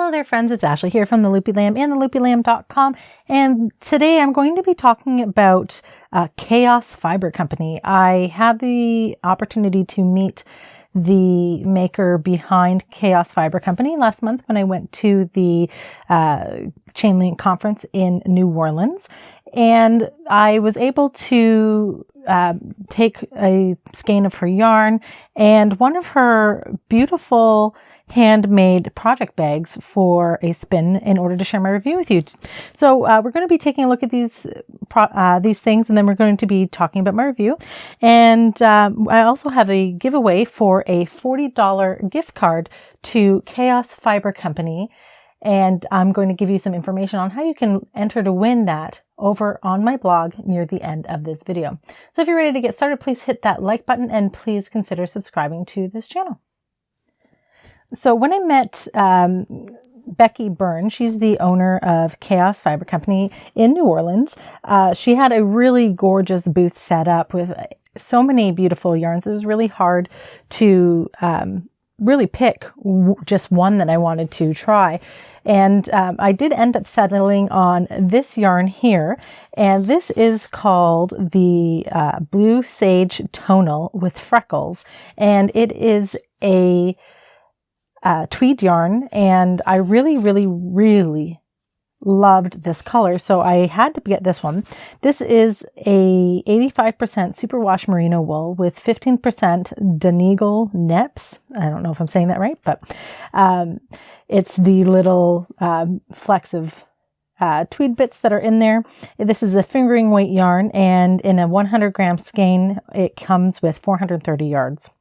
Hello there friends, it's Ashley here from the Loopy Lamb and theloopylamb.com, and today I'm going to be talking about Chaos Fiber Company. I had the opportunity to meet the maker behind Chaos Fiber Company last month when I went to the Chainlink conference in New Orleans, and I was able to take a skein of her yarn and one of her beautiful handmade project bags for a spin in order to share my review with you. So we're going to be taking a look at these things, and then we're going to be talking about my review. And I also have a giveaway for a $40 gift card to Chaos Fiber Company. And I'm going to give you some information on how you can enter to win that over on my blog near the end of this video. So if you're ready to get started, please hit that like button and please consider subscribing to this channel. So when I met Becky Byrne, she's the owner of Chaos Fiber Company in New Orleans. She had a really gorgeous booth set up with so many beautiful yarns. It was really hard to really pick just one that I wanted to try. And I did end up settling on this yarn here. And this is called the Blue Sage Tonal with Freckles. And it is a tweed yarn, and I really loved this color, so I had to get this one. This is a 85% superwash merino wool with 15% Donegal neps. I don't know if I'm saying that right, but it's the little flecks of tweed bits that are in there. This is a fingering weight yarn, and in a 100 gram skein, it comes with 430 yards.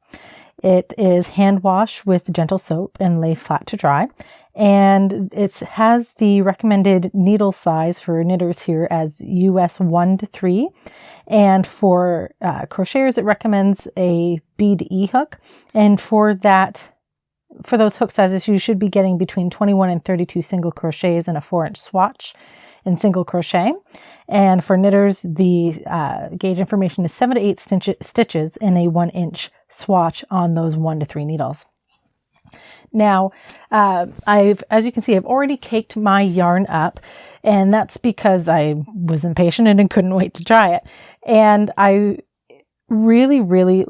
It is hand wash with gentle soap and lay flat to dry. And it has the recommended needle size for knitters here as US 1 to 3. And for crocheters, it recommends a bead E hook. And for those hook sizes, you should be getting between 21 and 32 single crochets in a 4-inch swatch in single crochet. And for knitters, the gauge information is 7 to 8 stitches in a 1-inch swatch on those 1 to 3 needles. Now, as you can see, I've already caked my yarn up, and that's because I was impatient and couldn't wait to try it. And I really,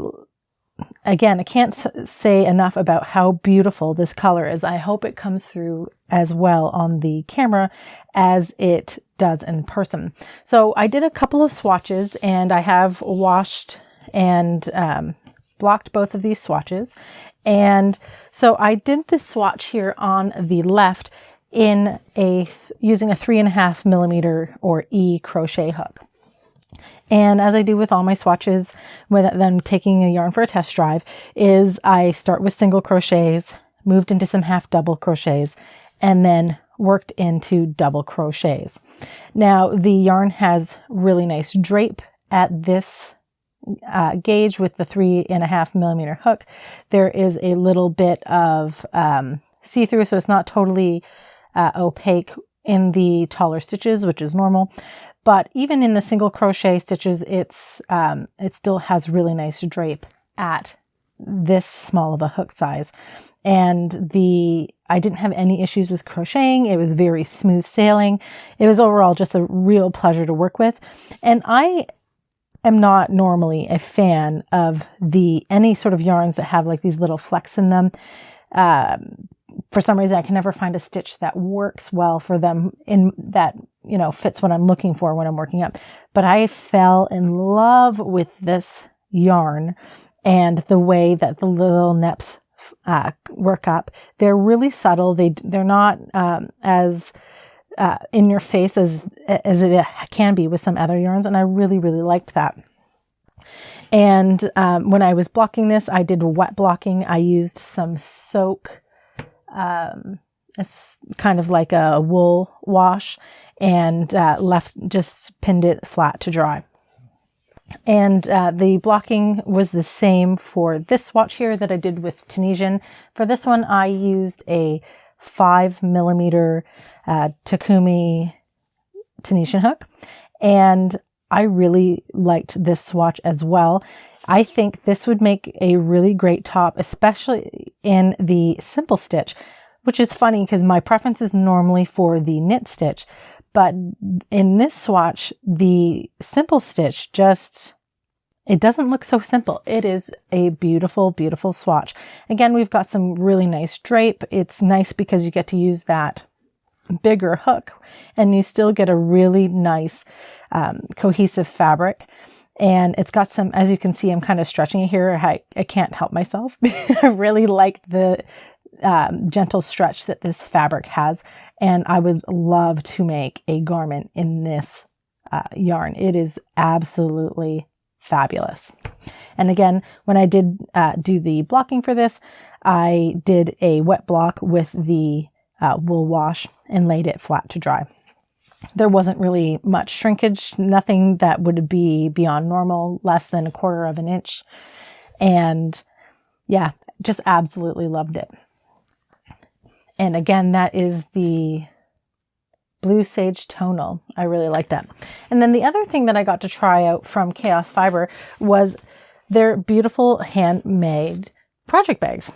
again, I can't say enough about how beautiful this color is. I hope it comes through as well on the camera as it does in person. So I did a couple of swatches, and I have washed and blocked both of these swatches. And so I did this swatch here on the left in using a 3.5 millimeter or E crochet hook. And as I do with all my swatches, with them taking a yarn for a test drive, is I start with single crochets, moved into some half double crochets, and then worked into double crochets. Now the yarn has really nice drape at this gauge with the 3.5 millimeter hook. There is a little bit of see-through, so it's not totally opaque in the taller stitches, which is normal. But even in the single crochet stitches, it still has really nice drape at this small of a hook size. And I didn't have any issues with crocheting. It was very smooth sailing. It was overall just a real pleasure to work with. And I am not normally a fan of any sort of yarns that have like these little flecks in them. For some reason, I can never find a stitch that works well for them in that, fits what I'm looking for when I'm working up. But I fell in love with this yarn and the way that the little neps work up. They're really subtle. They're not as in your face as it can be with some other yarns, and I really liked that. And when I was blocking this, I did wet blocking. I used some soak. It's kind of like a wool wash, and just pinned it flat to dry. And the blocking was the same for this swatch here that I did with Tunisian. For this one, I used a 5 millimeter Takumi Tunisian hook, and I really liked this swatch as well. I think this would make a really great top, especially in the simple stitch. which is funny because my preference is normally for the knit stitch. But in this swatch, the simple stitch it doesn't look so simple. It is a beautiful, beautiful swatch. Again, we've got some really nice drape. It's nice because you get to use that bigger hook and you still get a really nice cohesive fabric. And it's got some, as you can see, I'm kind of stretching it here. I can't help myself. I really like the gentle stretch that this fabric has. And I would love to make a garment in this yarn. It is absolutely fabulous. And again, when I did do the blocking for this, I did a wet block with the wool wash and laid it flat to dry. There wasn't really much shrinkage, nothing that would be beyond normal, less than 1/4 of an inch. And yeah, just absolutely loved it. And again, that is the Blue Sage Tonal. I really like that. And then the other thing that I got to try out from Chaos Fiber was their beautiful handmade project bags.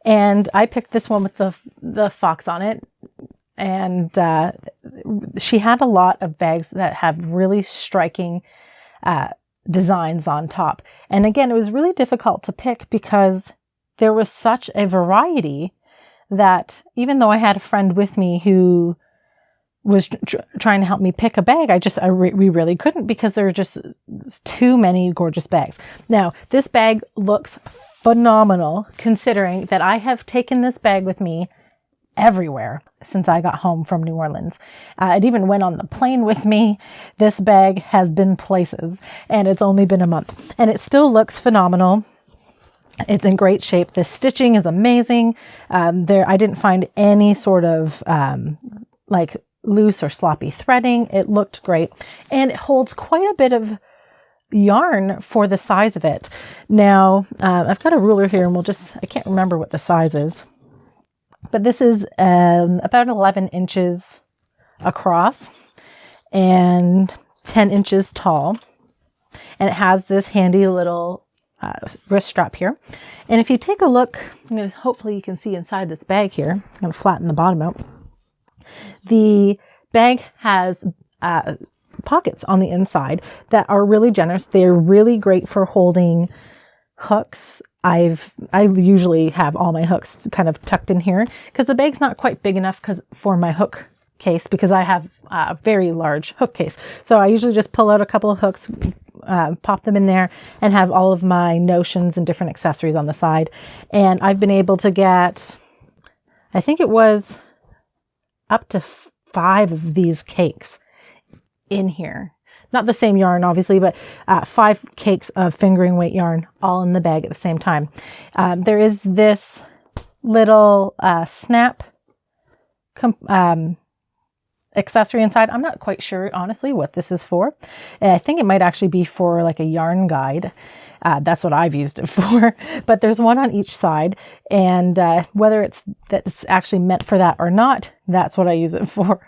And I picked this one with the fox on it. And she had a lot of bags that have really striking designs on top. And again, it was really difficult to pick because there was such a variety that even though I had a friend with me who was trying to help me pick a bag, we really couldn't because there were just too many gorgeous bags. Now, this bag looks phenomenal considering that I have taken this bag with me everywhere since I got home from New Orleans. It even went on the plane with me. This bag has been places and it's only been a month and it still looks phenomenal. It's in great shape. The stitching is amazing. I didn't find any sort of like loose or sloppy threading. It looked great and it holds quite a bit of yarn for the size of it. Now, I've got a ruler here and I can't remember what the size is, but this is about 11 inches across and 10 inches tall. And it has this handy little wrist strap here. And if you take a look, hopefully you can see inside this bag here. I'm going to flatten the bottom out. The bag has pockets on the inside that are really generous. They're really great for holding hooks. I usually have all my hooks kind of tucked in here because the bag's not quite big enough for my hook case because I have a very large hook case. So I usually just pull out a couple of hooks, pop them in there and have all of my notions and different accessories on the side. And I've been able to get, I think it was up to 5 of these cakes in here. Not the same yarn, obviously, but 5 cakes of fingering weight yarn all in the bag at the same time. There is this little snap accessory inside. I'm not quite sure, honestly, what this is for. I think it might actually be for like a yarn guide. That's what I've used it for. But there's one on each side, and whether it's actually meant for that or not, that's what I use it for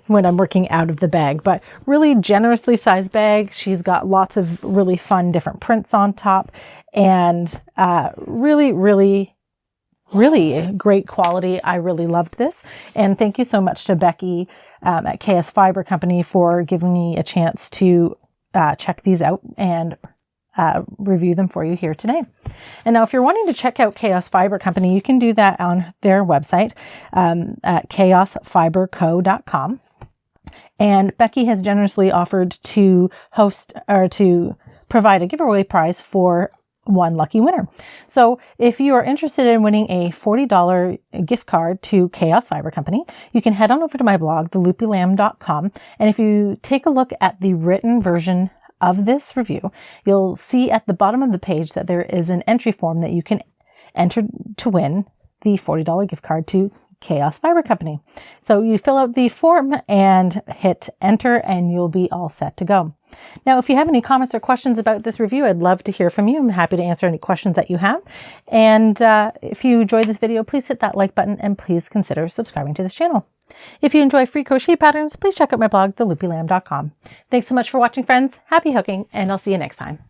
when I'm working out of the bag. But really generously sized bag. She's got lots of really fun different prints on top, and really, really, really great quality. I really loved this. And thank you so much to Becky at Chaos Fiber Company for giving me a chance to check these out and review them for you here today. And now if you're wanting to check out Chaos Fiber Company, you can do that on their website at chaosfiberco.com. And Becky has generously offered to host or to provide a giveaway prize for one lucky winner. So if you are interested in winning a $40 gift card to Chaos Fiber Company, you can head on over to my blog, theloopylamb.com. And if you take a look at the written version of this review, you'll see at the bottom of the page that there is an entry form that you can enter to win the $40 gift card to Chaos Fiber Company. So you fill out the form and hit enter and you'll be all set to go. Now, if you have any comments or questions about this review, I'd love to hear from you. I'm happy to answer any questions that you have. And if you enjoyed this video, please hit that like button and please consider subscribing to this channel. If you enjoy free crochet patterns, please check out my blog, theloopylamb.com. Thanks so much for watching, friends. Happy hooking, and I'll see you next time.